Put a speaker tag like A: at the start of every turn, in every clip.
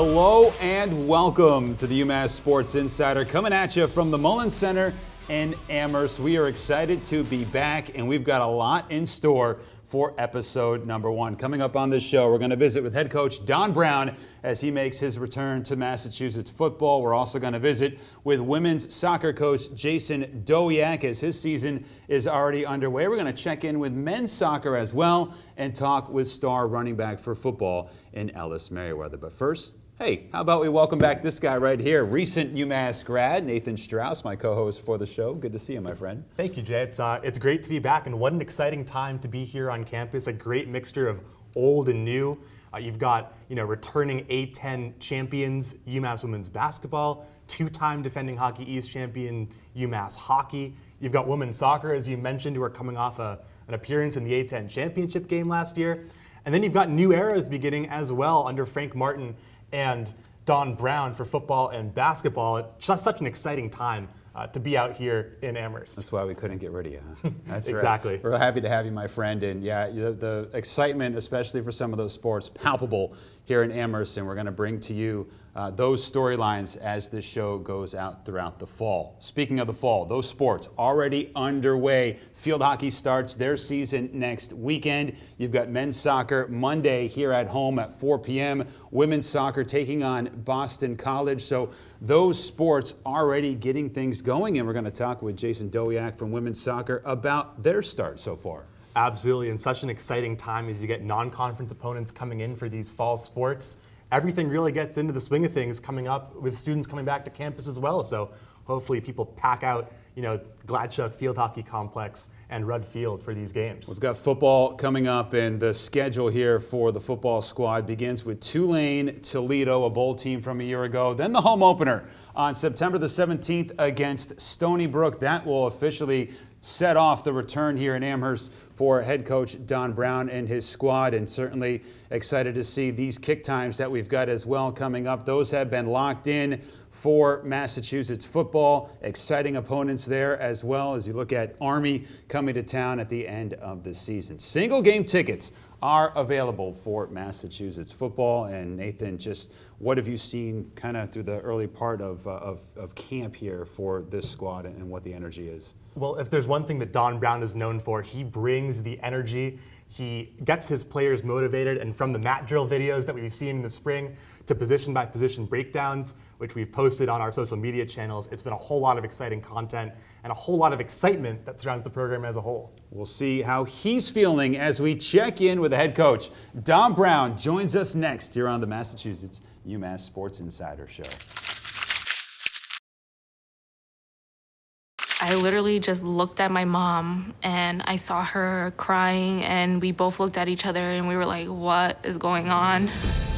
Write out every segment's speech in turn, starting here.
A: Hello and welcome to the UMass Sports Insider, coming at you from the Mullins Center in Amherst. We are excited to be back, and we've got a lot in store for episode number 1. Coming up on this show, we're going to visit with head coach Don Brown as he makes his return to Massachusetts football. We're also going to visit with women's soccer coach Jason Dowiak as his season is already underway. We're going to check in with men's soccer as well and talk with star running back for football in Ellis Merriweather. But first, hey, how about we welcome back this guy right here, recent UMass grad, Nathan Strauss, my co-host for the show. Good to see you, my friend.
B: Thank you, Jay. It's great to be back, and what an exciting time to be here on campus. A great mixture of old and new. You've got, returning A10 champions, UMass women's basketball, 2-time defending Hockey East champion, UMass hockey. You've got women's soccer, as you mentioned, who are coming off an appearance in the A10 championship game last year. And then you've got new eras beginning as well under Frank Martin and Don Brown for football and basketball. It's just such an exciting time to be out here in Amherst.
A: That's why we couldn't get rid of you, huh? That's
B: exactly.
A: Right. We're happy to have you, my friend. And yeah, the excitement, especially for some of those sports, palpable here in Amherst. And we're going to bring to you those storylines as this show goes out throughout the fall. Speaking of the fall, those sports already underway. Field hockey starts their season next weekend. You've got men's soccer Monday here at home at 4 p.m. Women's soccer taking on Boston College. So those sports already getting things going. And we're going to talk with Jason Dowiak from women's soccer about their start so far.
B: Absolutely, and such an exciting time as you get non-conference opponents coming in for these fall sports. Everything really gets into the swing of things coming up with students coming back to campus as well. So hopefully people pack out, Gladchuck Field Hockey Complex and Rudd Field for these games.
A: We've got football coming up, and the schedule here for the football squad begins with Tulane, Toledo, a bowl team from a year ago. Then the home opener on September the 17th against Stony Brook. That will officially set off the return here in Amherst for head coach Don Brown and his squad, and certainly excited to see these kick times that we've got as well coming up. Those have been locked in for Massachusetts football. Exciting opponents there as well as you look at Army coming to town at the end of the season. Single game tickets are available for Massachusetts football. And Nathan, just what have you seen kind of through the early part of camp here for this squad and what the energy is?
B: Well, if there's one thing that Don Brown is known for, he brings the energy. He gets his players motivated, and from the mat drill videos that we've seen in the spring to position-by-position breakdowns, which we've posted on our social media channels, it's been a whole lot of exciting content and a whole lot of excitement that surrounds the program as a whole.
A: We'll see how he's feeling as we check in with the head coach. Don Brown joins us next here on the Massachusetts UMass Sports Insider Show.
C: I literally just looked at my mom and I saw her crying, and we both looked at each other and we were like, what is going on?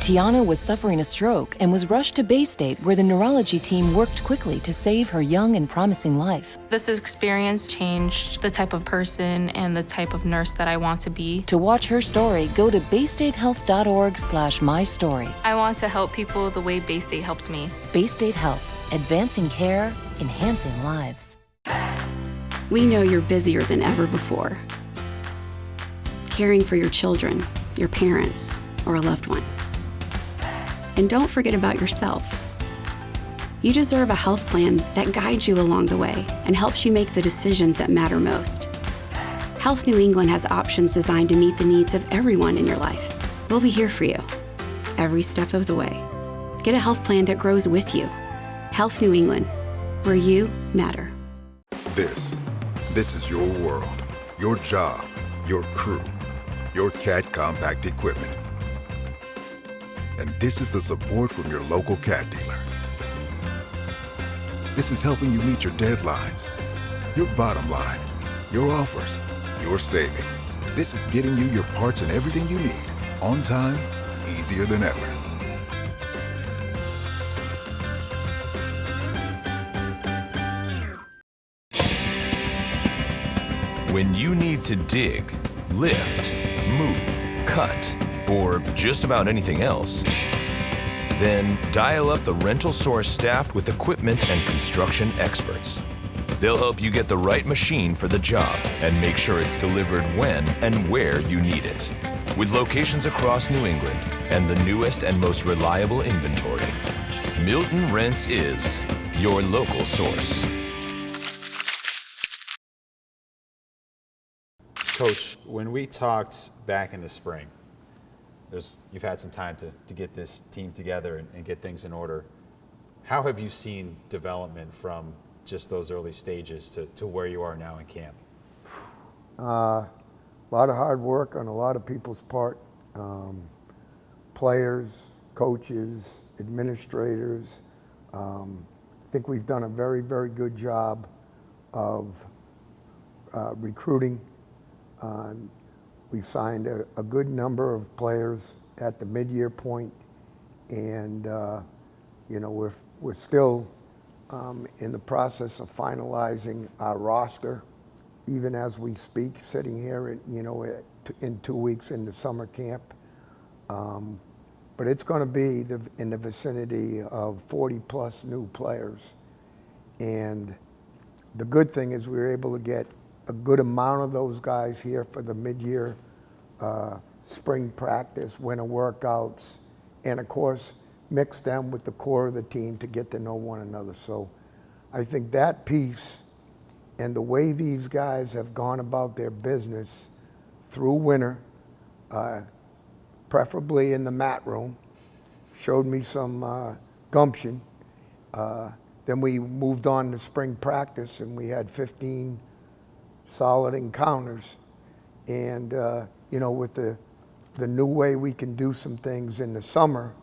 D: Tiana was suffering a stroke and was rushed to Baystate, where the neurology team worked quickly to save her young and promising life.
C: This experience changed the type of person and the type of nurse that I want to be.
D: To watch her story, go to baystatehealth.org/mystory.
C: I want to help people the way Baystate helped me.
D: Baystate Health, advancing care, enhancing lives.
E: We know you're busier than ever before, caring for your children, your parents, or a loved one. And don't forget about yourself. You deserve a health plan that guides you along the way and helps you make the decisions that matter most. Health New England has options designed to meet the needs of everyone in your life. We'll be here for you every step of the way. Get a health plan that grows with you. Health New England, where you matter.
F: This is your world, your job, your crew, your CAT compact equipment. And this is the support from your local CAT dealer. This is helping you meet your deadlines, your bottom line, your offers, your savings. This is getting you your parts and everything you need on time, easier than ever.
G: When you need to dig, lift, move, cut, or just about anything else, then dial up the Rental Source staffed with equipment and construction experts. They'll help you get the right machine for the job and make sure it's delivered when and where you need it. with locations across New England and the newest and most reliable inventory, Milton Rents is your local source.
A: Coach, when we talked back in the spring, you've had some time to get this team together and get things in order. How have you seen development from just those early stages to where you are now in camp?
H: A lot of hard work on a lot of people's part. Players, coaches, administrators. I think we've done a very, very good job of recruiting. We signed a good number of players at the mid-year point, and we're still in the process of finalizing our roster, even as we speak, sitting here, in 2 weeks into summer camp. But it's going to be in the vicinity of 40-plus new players, and the good thing is we were able to get a good amount of those guys here for the mid-year spring practice, winter workouts, and of course mix them with the core of the team to get to know one another. So I think that piece and the way these guys have gone about their business through winter, preferably in the mat room, showed me some gumption. Then we moved on to spring practice, and we had 15 solid encounters. And with the new way we can do some things in the summer,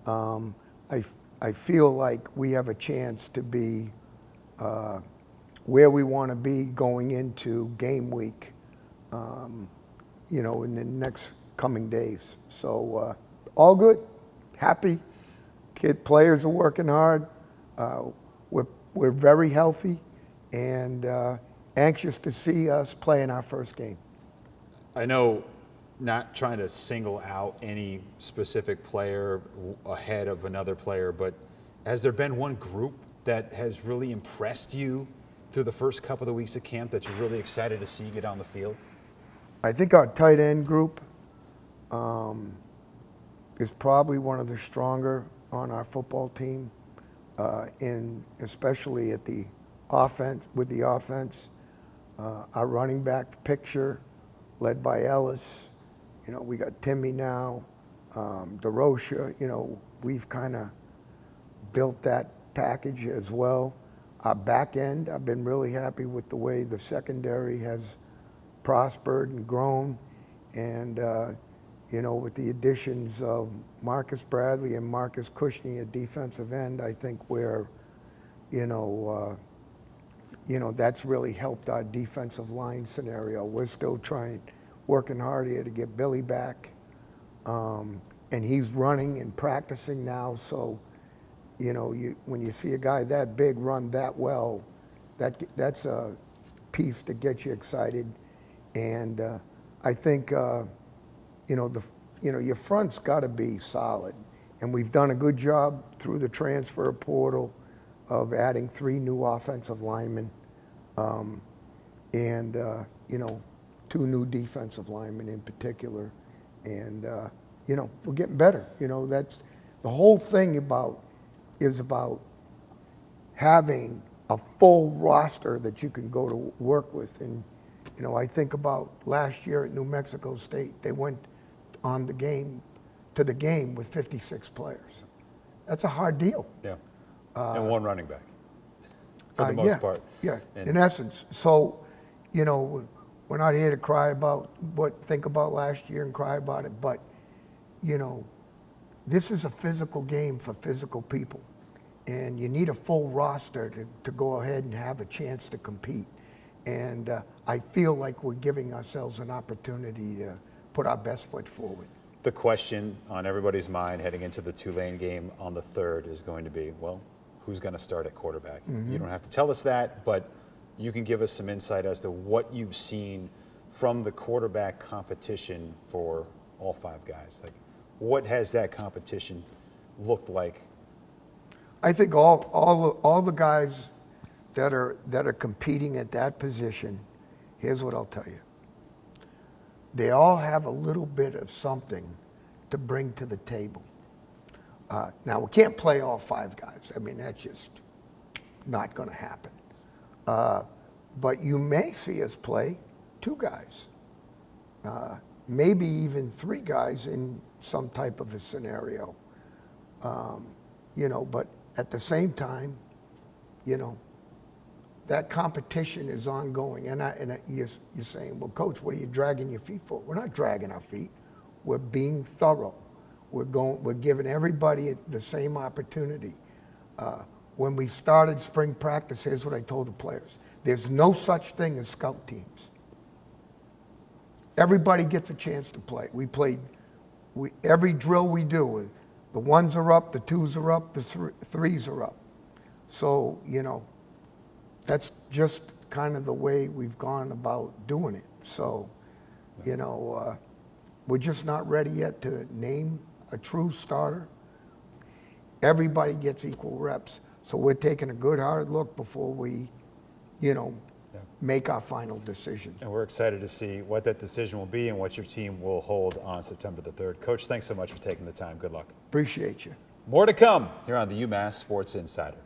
H: I feel like we have a chance to be where we want to be going into game week, in the next coming days. So all good, happy. Players are working hard. We're very healthy and anxious to see us play in our first game.
A: I know, not trying to single out any specific player ahead of another player, but has there been one group that has really impressed you through the first couple of weeks of camp that you're really excited to see get on the field? I
H: think our tight end group is probably one of the stronger on our football team, especially at the offense. With the offense, our running back picture, led by Ellis. We got Timmy now, DeRocha. We've kind of built that package as well. Our back end, I've been really happy with the way the secondary has prospered and grown. And, with the additions of Marcus Bradley and Marcus Cushney at defensive end, I think we're, that's really helped our defensive line scenario. We're still working hard here to get Billy back. And he's running and practicing now, so when you see a guy that big run that well, that's a piece that gets you excited. And I think your front's got to be solid, and we've done a good job through the transfer portal of adding 3 new offensive linemen, and 2 new defensive linemen in particular. And we're getting better. That's the whole thing is about having a full roster that you can go to work with. And, I think about last year at New Mexico State, they went to the game with 56 players. That's a hard deal.
A: Yeah, and 1 running back for the most part.
H: Yeah, in essence. So, we're not here to think about last year and cry about it, but, this is a physical game for physical people. And you need a full roster to go ahead and have a chance to compete. And I feel like we're giving ourselves an opportunity to put our best foot forward.
A: The question on everybody's mind heading into the Tulane game on the 3rd is going to be, well, who's going to start at quarterback? Mm-hmm. You don't have to tell us that, but you can give us some insight as to what you've seen from the quarterback competition for all 5 guys. Like, what has that competition looked like?
H: I think all the guys that are competing at that position, here's what I'll tell you. they all have a little bit of something to bring to the table. Now, we can't play all 5 guys. I mean, that's just not going to happen. But you may see us play 2 guys, maybe even 3 guys in some type of a scenario. But at the same time, that competition is ongoing. And you're saying, well, Coach, what are you dragging your feet for? We're not dragging our feet. We're being thorough. We're giving everybody the same opportunity. When we started spring practice, here's what I told the players. There's no such thing as scout teams. Everybody gets a chance to play. Every drill we do, the 1s are up, the 2s are up, the 3s are up. So, that's just kind of the way we've gone about doing it. So, we're just not ready yet to name a true starter. Everybody gets equal reps. So we're taking a good hard look before we, make our final decision.
A: And we're excited to see what that decision will be and what your team will hold on September the 3rd. Coach, thanks so much for taking the time. Good luck.
H: Appreciate you.
A: More to come here on the UMass Sports Insider.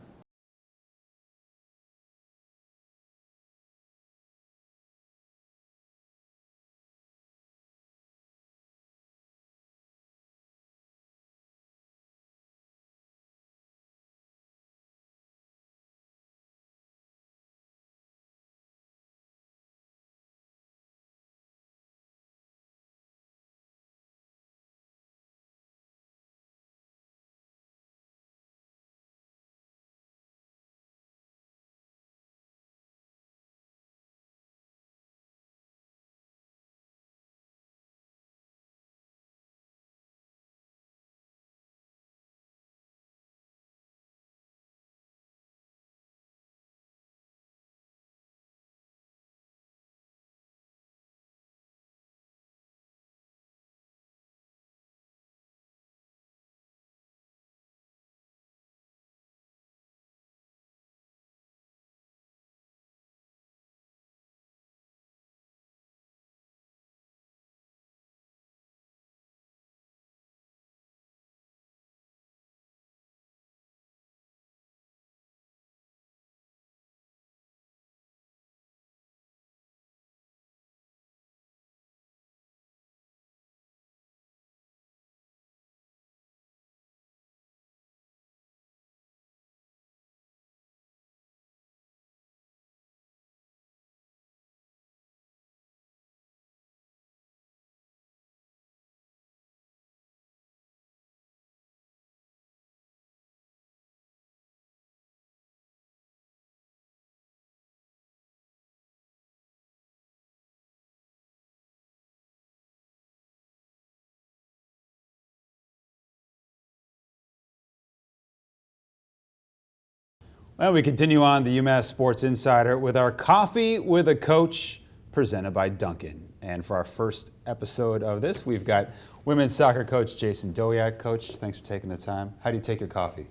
A: Well, we continue on the UMass Sports Insider with our Coffee with a Coach presented by Dunkin'. And for our first episode of this, we've got women's soccer coach Jason Doyak. Coach, thanks for taking the time. How do you take your coffee?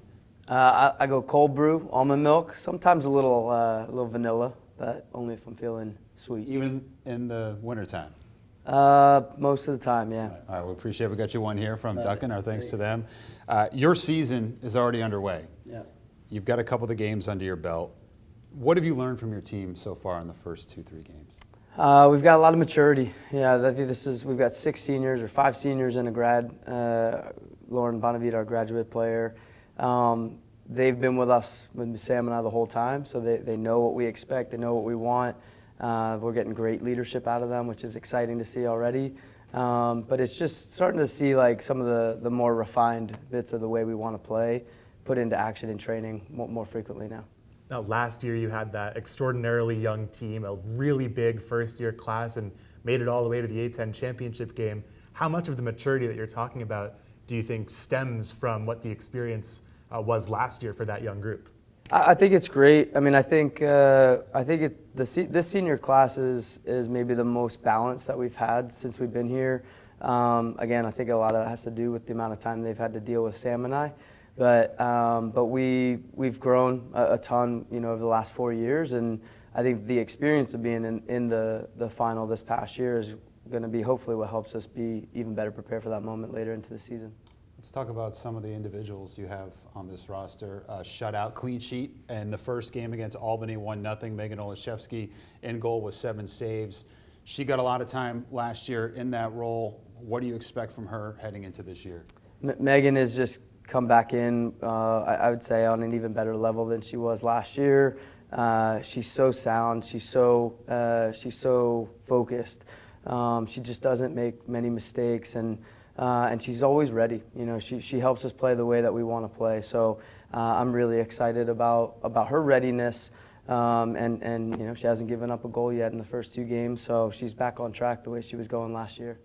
I: I go cold brew, almond milk, sometimes a little vanilla, but only if I'm feeling sweet.
A: Even in the wintertime?
I: Most of the time, yeah.
A: All right, we appreciate it. We got you one here from Dunkin'. Our thanks to them. Your season is already underway.
I: Yeah.
A: You've got a couple of the games under your belt. What have you learned from your team so far in the first 2-3 games?
I: We've got a lot of maturity. Yeah, I think we've got 6 seniors or 5 seniors and a grad. Lauren Bonavita, our graduate player. They've been with us, with Sam and I, the whole time, so they know what we expect, they know what we want. We're getting great leadership out of them, which is exciting to see already. But it's just starting to see like some of the more refined bits of the way we want to play put into action in training more frequently now.
B: Now, last year you had that extraordinarily young team, a really big first-year class, and made it all the way to the A-10 championship game. How much of the maturity that you're talking about do you think stems from what the experience was last year for that young group?
I: I think it's great. I mean, I think this senior class is maybe the most balanced that we've had since we've been here. Again, I think a lot of that has to do with the amount of time they've had to deal with Sam and I. But we've grown a ton, over the last 4 years, and I think the experience of being in the final this past year going to be hopefully what helps us be even better prepared for that moment later into the season.
A: Let's talk about some of the individuals you have on this roster. Shutout, clean sheet, and the first game against Albany, 1-0. Megan Olszewski in goal with 7 saves. She got a lot of time last year in that role. What do you expect from her heading into this year?
I: Megan has just come back in, I would say, on an even better level than she was last year. She's so sound. She's so focused. She just doesn't make many mistakes, and she's always ready. You know, she helps us play the way that we want to play. So I'm really excited about her readiness. And you know, she hasn't given up a goal yet in the first 2 games, so she's back on track the way she was going last year.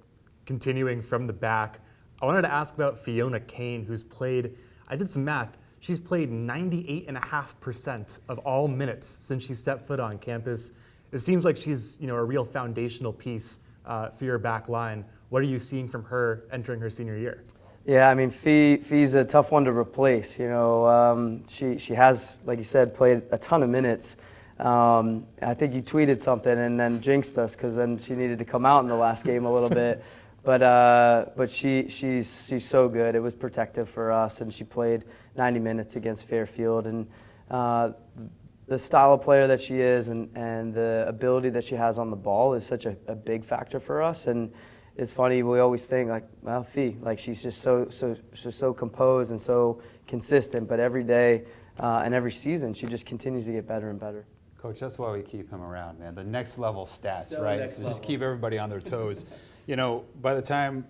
B: Continuing from the back, I wanted to ask about Fiona Kane, who's played, I did some math, she's played 98.5% of all minutes since she stepped foot on campus. It seems like she's, you know, a real foundational piece for your back line. What are you seeing from her entering her senior year?
I: Yeah, I mean, Fee's a tough one to replace. You know, she has, like you said, played a ton of minutes. I think you tweeted something and then jinxed us because then she needed to come out in the last game a little bit. But she's so good. It was protective for us, and she played 90 minutes against Fairfield. And the style of player that she is and the ability that she has on the ball is such a big factor for us. And it's funny, we always think like, well, Fee, like she's just so composed and so consistent. But every day and every season, she just continues to get better and better.
A: Coach, that's why we keep him around, man. The next level stats,
J: So
A: right?
J: next
A: So just
J: level.
A: keep everybody on their toes. You know, by the time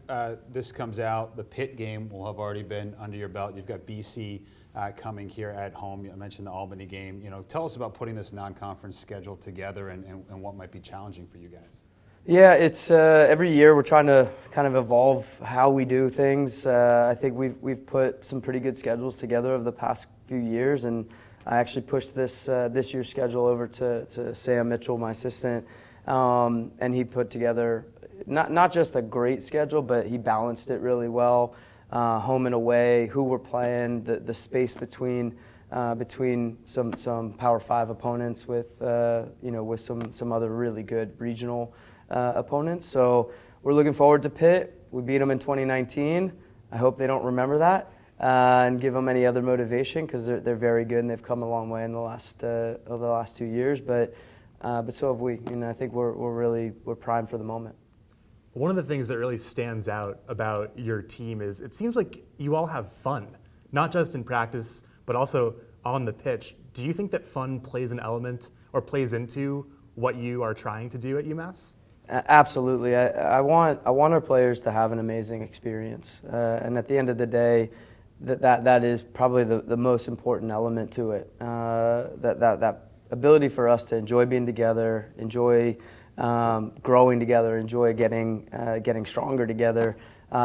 A: this comes out, the Pitt game will have already been under your belt. You've got BC coming here at home. I mentioned the Albany game. You know, tell us about putting this non-conference schedule together and what might be challenging for you guys.
I: Yeah, it's every year we're trying to kind of evolve how we do things. I think we've put some pretty good schedules together over the past few years, and I actually pushed this year's schedule over to Sam Mitchell, my assistant, and he put together not just a great schedule, but he balanced it really well. Home and away, who we're playing, the space between some Power 5 opponents with with some other really good regional opponents. So we're looking forward to Pitt. We beat them in 2019. I hope they don't remember that and give them any other motivation because they're very good and they've come a long way in the last over the last 2 years. But so have we. You know, I think we're primed for the moment.
B: One of the things that really stands out about your team is it seems like you all have fun, not just in practice, but also on the pitch. Do you think that fun plays an element or plays into what you are trying to do at UMass?
I: Absolutely. I want our players to have an amazing experience. And at the end of the day, that is probably the most important element to it. That ability for us to enjoy being together, enjoy growing together, enjoy getting stronger together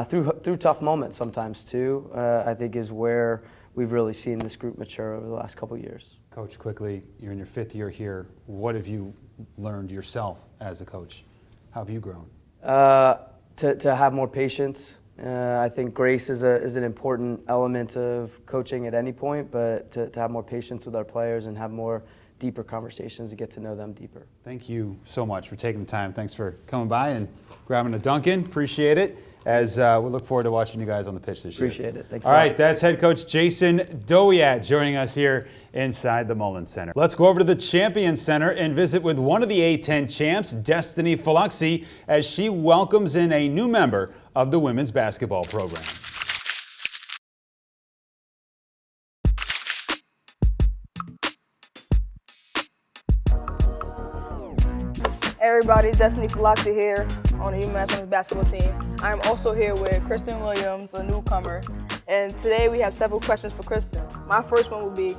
I: through tough moments sometimes too, I think is where we've really seen this group mature over the last couple of years.
A: Coach, quickly, you're in your 5th year here. What have you learned yourself as a coach? How have you grown?
I: To have more patience. I think grace is an important element of coaching at any point, but to have more patience with our players and have more deeper conversations to get to know them deeper.
A: Thank you so much for taking the time. Thanks for coming by and grabbing a Dunkin'. Appreciate it. As we look forward to watching you guys on the pitch this year.
I: Appreciate it. Thanks.
A: All right, that's head coach Jason Dowiat joining us here inside the Mullins Center. Let's go over to the Champion Center and visit with one of the A10 champs, Destiny Faluxi, as she welcomes in a new member of the women's basketball program.
J: Hey everybody, Destiny Faluxi here on the UMass women's basketball team. I'm also here with Kristen Williams, a newcomer, and today we have several questions for Kristen. My first one would be,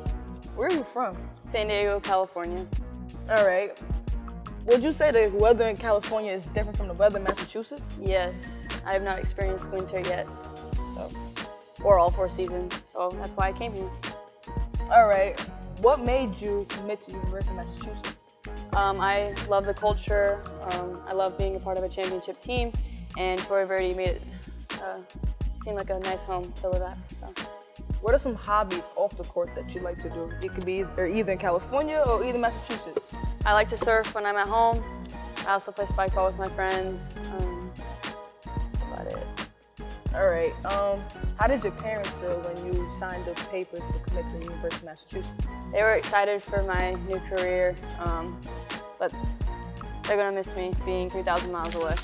J: where are you from?
K: San Diego, California.
J: All right. Would you say the weather in California is different from the weather in Massachusetts?
K: Yes, I have not experienced winter yet, or all 4 seasons, so that's why I came here.
J: All right. What made you commit to University of Massachusetts?
K: I love the culture. I love being a part of a championship team, and Torrey Verde made it seem like a nice home to live at. So,
J: what are some hobbies off the court that you like to do? It could be either in California or either Massachusetts.
K: I like to surf when I'm at home. I also play spike ball with my friends.
J: All right. How did your parents feel when you signed the paper to commit to the University of Massachusetts?
K: They were excited for my new career, but they're gonna miss me being 3,000 miles away.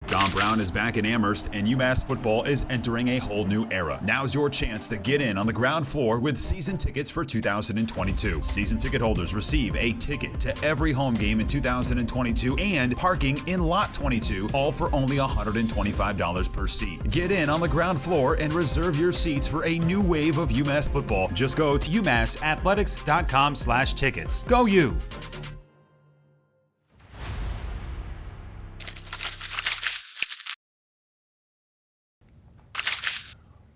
L: Don Brown is back in Amherst, and UMass football is entering a whole new era. Now's your chance to get in on the ground floor with season tickets for 2022. Season ticket holders receive a ticket to every home game in 2022 and parking in Lot 22, all for only $125 per seat. Get in on the ground floor and reserve your seats for a new wave of UMass football. Just go to umassathletics.com/tickets. Go you!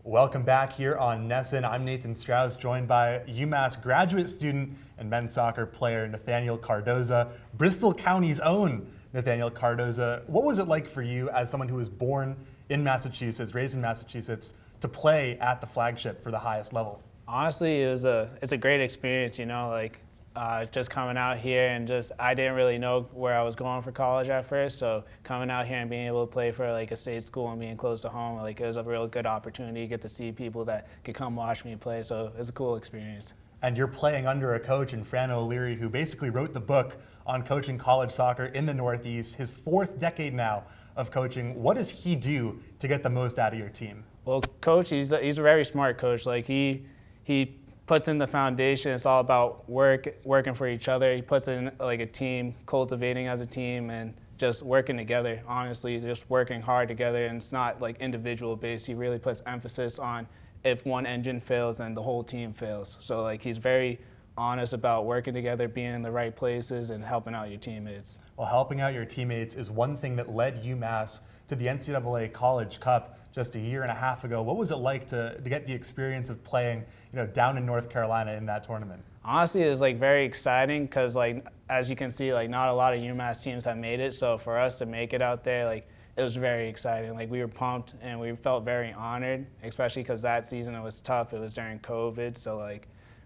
B: Welcome back here on Nesson. I'm Nathan Strauss, joined by UMass graduate student and men's soccer player Nathaniel Cardoza, Bristol County's own Nathaniel Cardoza. What was it like for you as someone who was born in Massachusetts, raised in Massachusetts, to play at the flagship for the highest level?
M: Honestly, it's a great experience, just coming out here and I didn't really know where I was going for college at first, so coming out here and being able to play for a state school and being close to home, it was a real good opportunity to get to see people that could come watch me play, so it was a cool experience.
B: And you're playing under a coach in Fran O'Leary who basically wrote the book on coaching college soccer in the Northeast, his 4th decade now of coaching. What does he do to get the most out of your team?
M: Well, coach, he's a very smart coach. He puts in the foundation. It's all about working for each other. He puts in a team, cultivating as a team, and just working together. Honestly, just working hard together, and it's not individual based. He really puts emphasis on if one engine fails, then the whole team fails. So he's very honest about working together, being in the right places, and helping out your teammates.
B: Well, helping out your teammates is one thing that led UMass to the NCAA College Cup just a year and a half ago. What was it like to get the experience of playing, down in North Carolina in that tournament?
M: Honestly, it was very exciting because as you can see, not a lot of UMass teams have made it. So for us to make it out there, it was very exciting. We were pumped and we felt very honored, especially because that season it was tough. It was during COVID, so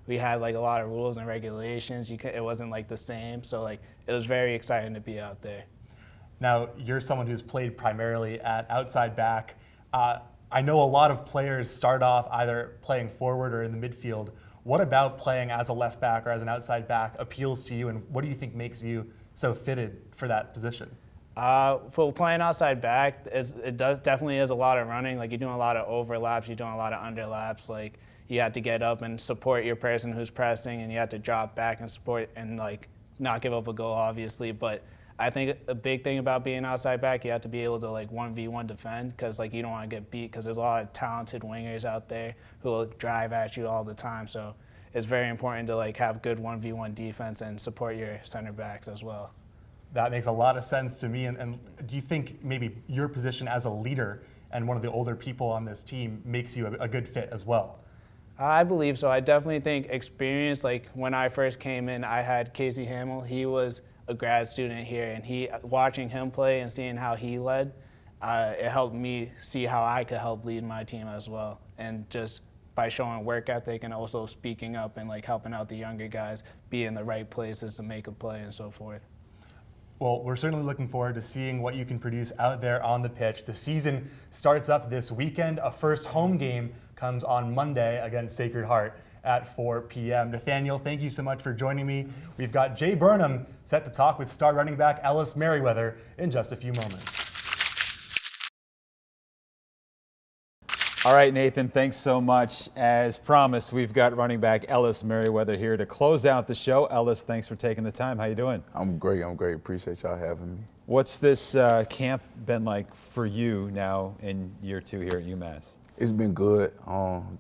M: we had a lot of rules and regulations. It wasn't the same, so it was very exciting to be out there.
B: Now, you're someone who's played primarily at outside back. I know a lot of players start off either playing forward or in the midfield. What about playing as a left back or as an outside back appeals to you, and what do you think makes you so fitted for that position?
M: For playing outside back, it definitely is a lot of running. You're doing a lot of overlaps, you're doing a lot of underlaps. You have to get up and support your person who's pressing, and you have to drop back and support and not give up a goal, obviously. But I think a big thing about being outside back, you have to be able to 1v1 defend, because you don't want to get beat, because there's a lot of talented wingers out there who will drive at you all the time. So it's very important to have good 1v1 defense and support your center backs as well.
B: That makes a lot of sense to me. And do you think maybe your position as a leader and one of the older people on this team makes you a good fit as well?
M: I believe so. I definitely think experience, when I first came in, I had Casey Hamill. He was a grad student here, and watching him play and seeing how he led, it helped me see how I could help lead my team as well. And just by showing work ethic and also speaking up and helping out the younger guys, be in the right places to make a play and so forth.
B: Well, we're certainly looking forward to seeing what you can produce out there on the pitch. The season starts up this weekend. A first home game comes on Monday against Sacred Heart at 4 p.m. Nathaniel, thank you so much for joining me. We've got Jay Burnham set to talk with star running back Ellis Merriweather in just a few moments.
A: All right, Nathan, thanks so much. As promised, we've got running back Ellis Merriweather here to close out the show. Ellis, thanks for taking the time. How you doing?
N: I'm great. Appreciate y'all having me.
A: What's this camp been like for you now in year 2 here at UMass?
N: It's been good,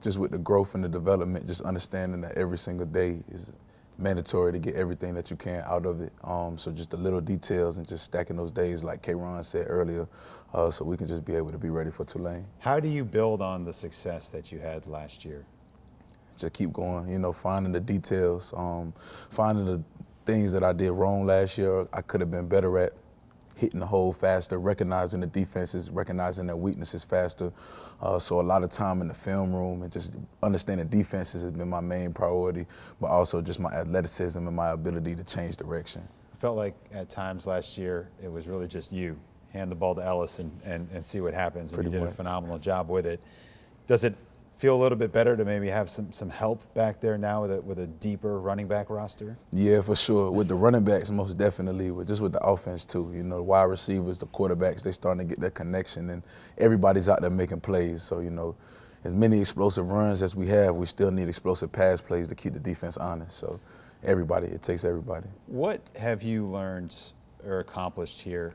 N: just with the growth and the development, just understanding that every single day is mandatory to get everything that you can out of it. So just the little details and just stacking those days, like K-Ron said earlier, so we can just be able to be ready for Tulane.
A: How do you build on the success that you had last year?
N: Just keep going, finding the details, finding the things that I did wrong last year I could have been better at, hitting the hole faster, recognizing the defenses, recognizing their weaknesses faster. So a lot of time in the film room and just understanding defenses has been my main priority, but also just my athleticism and my ability to change direction.
A: I felt like at times last year it was really just you hand the ball to Ellis and see what happens. And
N: Pretty
A: you did
N: much.
A: a phenomenal job with it. Does it feel a little bit better to maybe have some help back there now with a deeper running back roster?
N: Yeah, for sure. With the running backs, most definitely. With just with the offense too. You know, the wide receivers, the quarterbacks, they starting to get that connection, and everybody's out there making plays. So, you know, as many explosive runs as we have, we still need explosive pass plays to keep the defense honest. So, everybody, it takes everybody.
A: What have you learned or accomplished here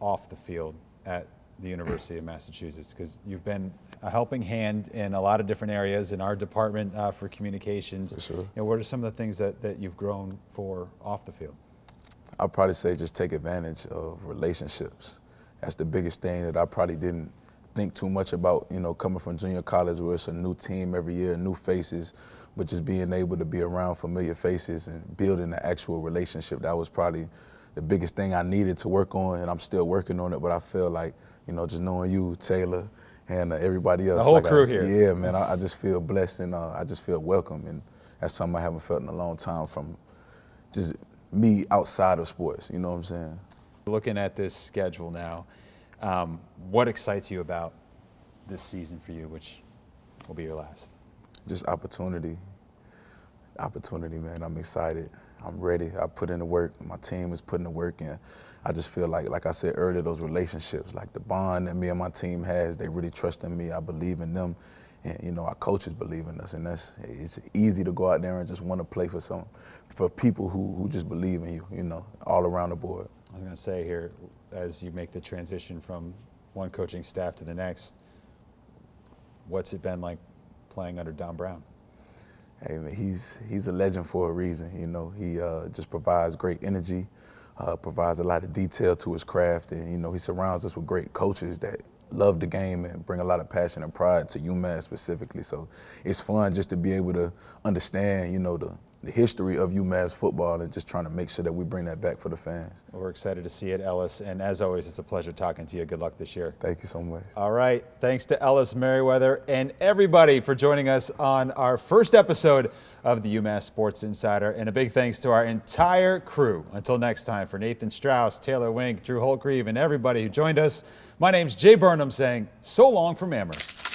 A: off the field at the University of Massachusetts? Because you've been a helping hand in a lot of different areas in our department for communications.
N: For sure.
A: You know, what are some of the things that you've grown for off the field?
N: I'd probably say just take advantage of relationships. That's the biggest thing that I probably didn't think too much about, you know, coming from junior college where it's a new team every year, new faces, but just being able to be around familiar faces and building an actual relationship. That was probably the biggest thing I needed to work on, and I'm still working on it, but I feel like, you know, just knowing you, Taylor, and everybody else.
A: The whole crew here.
N: Yeah, man, I just feel blessed, and I just feel welcome, and that's something I haven't felt in a long time from just me outside of sports, you know what I'm saying?
A: Looking at this schedule now, what excites you about this season for you, which will be your last?
N: Just opportunity. Opportunity, man. I'm excited. I'm ready. I put in the work. My team is putting the work in. I just feel like I said earlier, those relationships, like the bond that me and my team has, they really trust in me. I believe in them. And, you know, our coaches believe in us. And it's easy to go out there and just want to play for people who just believe in you, you know, all around the board.
A: I was going to say here, as you make the transition from one coaching staff to the next, what's it been like playing under Don Brown?
N: Hey, man, he's a legend for a reason. You know, he just provides great energy, provides a lot of detail to his craft, and, you know, he surrounds us with great coaches that love the game and bring a lot of passion and pride to UMass specifically. So it's fun just to be able to understand, you know, the history of UMass football and just trying to make sure that we bring that back for the fans.
A: Well, we're excited to see it, Ellis. And as always, it's a pleasure talking to you. Good luck this year.
N: Thank you so much.
A: All right. Thanks to Ellis Merriweather and everybody for joining us on our first episode of the UMass Sports Insider. And a big thanks to our entire crew. Until next time, for Nathan Strauss, Taylor Wink, Drew Holtgreave, and everybody who joined us, my name's Jay Burnham saying so long from Amherst.